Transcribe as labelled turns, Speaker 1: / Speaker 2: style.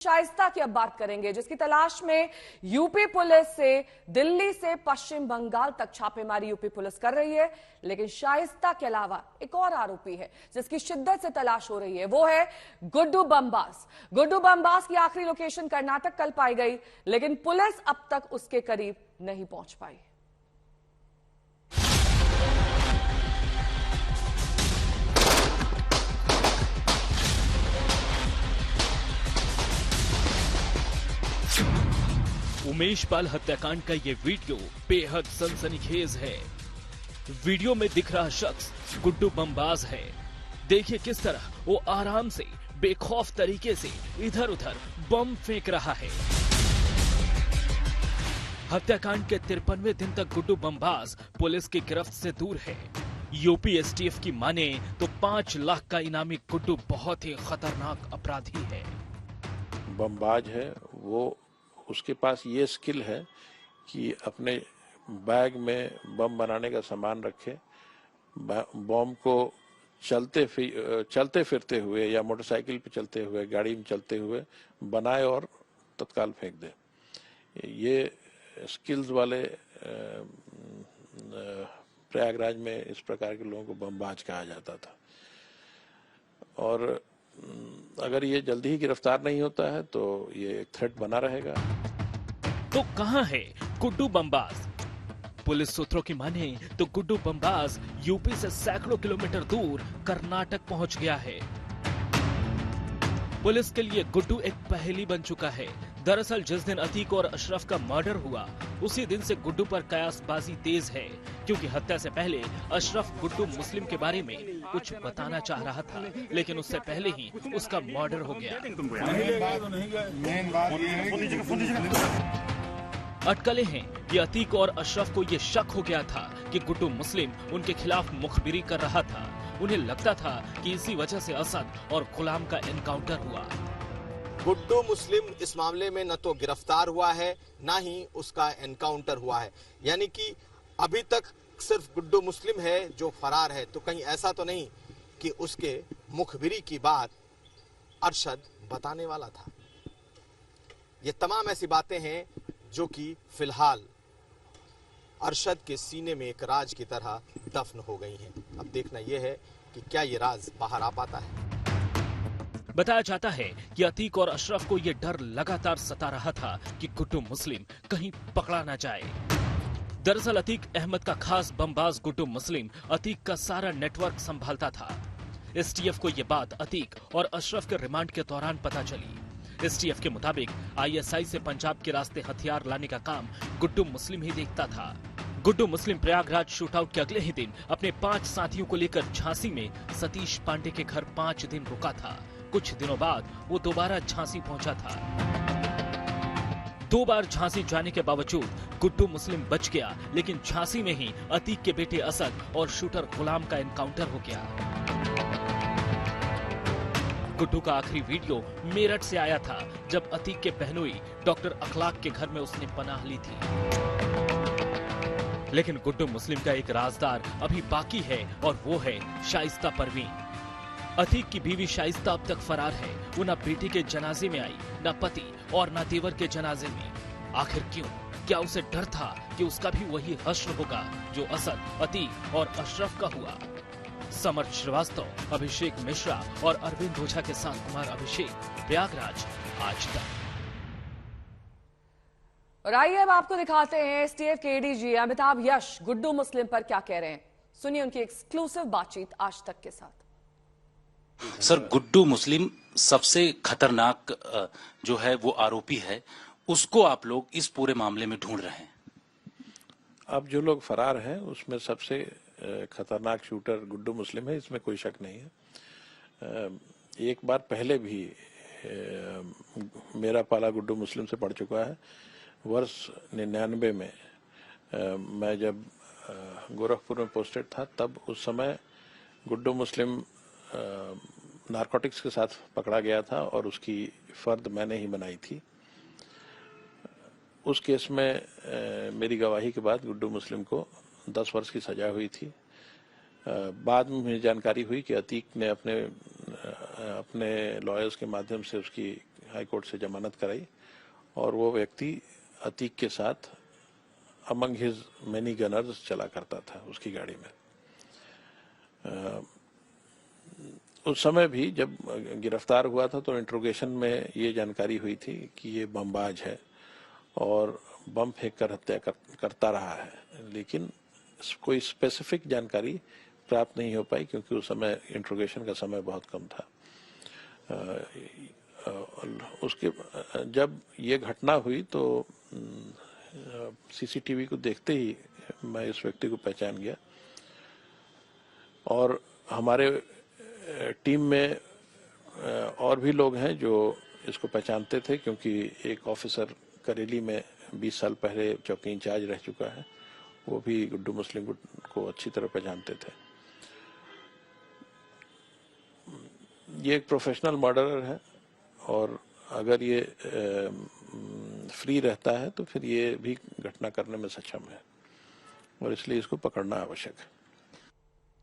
Speaker 1: शाइस्ता की अब बात करेंगे, जिसकी तलाश में यूपी पुलिस से दिल्ली से पश्चिम बंगाल तक छापेमारी यूपी पुलिस कर रही है। लेकिन शाइस्ता के अलावा एक और आरोपी है जिसकी शिद्दत से तलाश हो रही है, वो है गुड्डू बमबाज। गुड्डू बमबाज की आखिरी लोकेशन कर्नाटक कल पाई गई, लेकिन पुलिस अब तक उसके करीब नहीं पहुंच पाई।
Speaker 2: उमेश पाल हत्याकांड का ये वीडियो बेहद सनसनीखेज है। वीडियो में दिख रहा शख्स गुड्डू बमबाज है। देखिए किस तरह वो आराम से बेखौफ तरीके से इधर उधर बम फेंक रहा है। हत्याकांड के 53वें दिन तक गुड्डू बमबाज पुलिस की गिरफ्त से दूर है। यूपी एसटीएफ की माने तो 5 लाख का इनामी गुड्डू बहुत ही खतरनाक अपराधी है।
Speaker 3: बमबाज है वो, उसके पास ये स्किल है कि अपने बैग में बम बनाने का सामान रखे, बम को चलते फिरते हुए या मोटरसाइकिल पे चलते हुए, गाड़ी में चलते हुए बनाए और तत्काल फेंक दे। ये स्किल्स वाले प्रयागराज में इस प्रकार के लोगों को बमबाज कहा जाता था। और अगर ये जल्दी ही गिरफ्तार नहीं होता है तो ये एक थ्रेट बना रहेगा।
Speaker 2: तो कहां है गुड्डू बमबाज? पुलिस सूत्रों की माने तो गुड्डू बमबाज यूपी से सैकड़ों किलोमीटर दूर कर्नाटक पहुंच गया है। पुलिस के लिए गुड्डू एक पहेली बन चुका है। दरअसल जिस दिन अतीक और अशरफ का मर्डर हुआ, उसी दिन से गुड्डू पर कयासबाजी तेज है, क्योंकि हत्या से पहले अशरफ गुड्डू मुस्लिम के बारे में कुछ बताना चाह रहा था, लेकिन उससे पहले ही उसका मर्डर हो गया। अटकलें हैं कि अतीक और अशरफ को ये शक हो गया था कि गुड्डू मुस्लिम उनके खिलाफ मुखबिरी कर रहा था। उन्हें लगता था कि इसी वजह से असद और गुलाम का एनकाउंटर हुआ।
Speaker 4: गुड्डू मुस्लिम इस मामले में न तो गिरफ्तार हुआ है, न ही उसका एनकाउंटर हुआ है। यानी कि अभी तक सिर्फ गुड्डू मुस्लिम है जो फरार है। तो कहीं ऐसा तो नहीं कि उसके मुखबिरी की बात अरशद बताने वाला था। ये तमाम ऐसी बातें हैं जो कि फिलहाल अरशद के सीने में एक राज की तरह दफन हो गई हैं। अब देखना यह है कि क्या ये राज बाहर आ पाता है।
Speaker 2: बताया जाता है कि अतीक और अशरफ को यह डर लगातार सता रहा था कि गुड्डू मुस्लिम कहीं पकड़ा न जाए। दरअसल अतीक अहमद का खास बमबाज गुड्डू मुस्लिम अतीक का सारा नेटवर्क संभालता था। एसटीएफ को यह बात अतीक और अशरफ के रिमांड के दौरान पता चली। एसटीएफ के मुताबिक आईएसआई से पंजाब के रास्ते हथियार लाने का काम गुड्डू मुस्लिम ही देखता था। गुड्डू मुस्लिम प्रयागराज शूटआउट के अगले ही दिन अपने 5 साथियों को लेकर झांसी में सतीश पांडे के घर 5 दिन रुका था। कुछ दिनों बाद वो दोबारा झांसी पहुंचा था। 2 बार झांसी जाने के बावजूद गुड्डू मुस्लिम बच गया, लेकिन झांसी में ही अतीक के बेटे असद और शूटर गुलाम का एनकाउंटर हो गया। गुड्डू का आखिरी वीडियो मेरठ से आया था, जब अतीक के बहनोई डॉक्टर अखलाक के घर में उसने पनाह ली थी। लेकिन गुड्डू मुस्लिम का एक राजदार अभी बाकी है, और वो है शाइस्ता परवीन। अतीक की बीवी शाइस्ता अब तक फरार है। वो न बेटे के जनाजे में आई, न पति और न देवर के जनाजे में। आखिर क्यों? क्या उसे डर था कि उसका भी वही हश्र होगा जो असद, अतीक और अशरफ का हुआ? समर्थ श्रीवास्तव, अभिषेक मिश्रा और अरविंद ओझा के साथ कुमार अभिषेक, प्रयागराज, आज तक।
Speaker 1: और आइए अब आपको दिखाते हैं एसटीएफ के एडीजी अमिताभ यश गुड्डू मुस्लिम पर क्या कह रहे हैं। सुनिए उनकी एक्सक्लूसिव बातचीत आज तक के साथ।
Speaker 5: सर, गुड्डू मुस्लिम सबसे खतरनाक जो है वो आरोपी है, उसको आप लोग इस पूरे मामले में ढूंढ रहे हैं।
Speaker 3: अब जो लोग फरार हैं उसमें सबसे खतरनाक शूटर गुड्डू मुस्लिम है, इसमें कोई शक नहीं है। एक बार पहले भी मेरा पाला गुड्डू मुस्लिम से पड़ चुका है। वर्ष 99 में मैं जब गोरखपुर में पोस्टेड था, तब उस समय गुड्डू मुस्लिम नारकोटिक्स के साथ पकड़ा गया था और उसकी फर्द मैंने ही बनाई थी। उस केस में मेरी गवाही के बाद गुड्डू मुस्लिम को 10 वर्ष की सजा हुई थी। बाद में मुझे जानकारी हुई कि अतीक ने अपने लॉयर्स के माध्यम से उसकी हाई कोर्ट से जमानत कराई और वो व्यक्ति अतीक के साथ अमंग हिज मैनी गनर्स चला करता था उसकी गाड़ी में। उस समय भी जब गिरफ्तार हुआ था तो इंट्रोगेशन में ये जानकारी हुई थी कि ये बमबाज है और बम फेंक कर हत्या करता रहा है, लेकिन कोई स्पेसिफिक जानकारी प्राप्त नहीं हो पाई क्योंकि उस समय इंट्रोगेशन का समय बहुत कम था। उसके जब ये घटना हुई तो सीसीटीवी को देखते ही मैं इस व्यक्ति को पहचान गया और हमारे टीम में और भी लोग हैं जो इसको पहचानते थे क्योंकि एक ऑफिसर करेली में 20 साल पहले चौकी इंचार्ज रह चुका है, वो भी गुड्डू मुस्लिम को अच्छी तरह पहचानते थे। ये एक प्रोफेशनल मर्डरर है और अगर ये फ्री रहता है तो फिर ये भी घटना करने में सक्षम है और इसलिए इसको पकड़ना आवश्यक है।